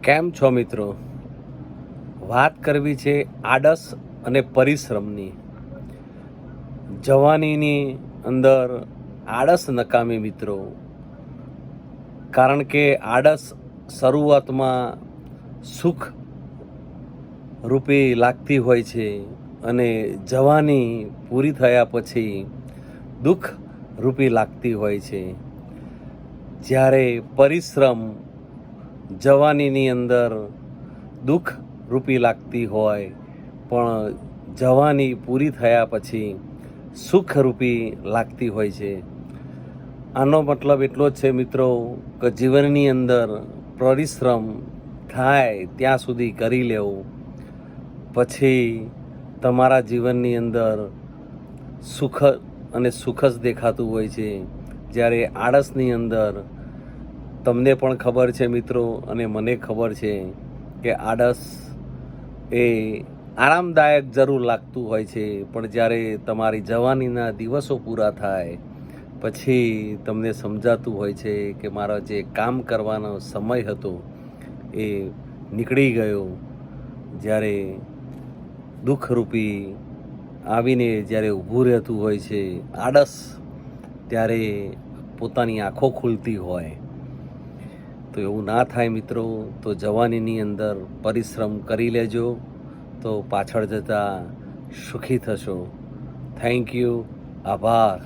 કેમ છો મિત્રો? વાત કરવી છે આળસ અને પરિશ્રમની. જવાનીની અંદર આળસ નકામી મિત્રો, કારણ કે આળસ શરૂઆતમાં સુખ રૂપી લાગતી હોય છે અને જવાની પૂરી થયા પછી દુઃખ રૂપી લાગતી હોય છે. જ્યારે પરિશ્રમ જવાનીની અંદર દુઃખ રૂપી લાગતી હોય, પણ જવાની પૂરી થયા પછી સુખ રૂપી લાગતી હોય છે. આનો મતલબ એટલો જ છે મિત્રો કે જીવનની અંદર પરિશ્રમ થાય ત્યાં સુધી કરી લેવું, પછી તમારા જીવનની અંદર સુખ અને સુખ જ દેખાતું હોય છે. જ્યારે આળસની અંદર તમને પણ ખબર છે મિત્રો અને મને ખબર છે કે આળસ એ આરામદાયક જરૂર લાગતું હોય છે, પણ જ્યારે તમારી જવાનીના દિવસો પૂરા થાય પછી તમને સમજાતું હોય છે કે મારો જે કામ કરવાનો સમય હતો એ નીકળી ગયો. જ્યારે દુઃખરૂપી આવીને જ્યારે ઊભું રહેતું હોય છે આળસ, ત્યારે પોતાની આંખો ખુલતી હોય. તો એવું ના થાય મિત્રો, તો જવાનીની અંદર પરિશ્રમ કરી લેજો, તો પાછળ જતાં સુખી થશો. થેન્ક યુ, આભાર.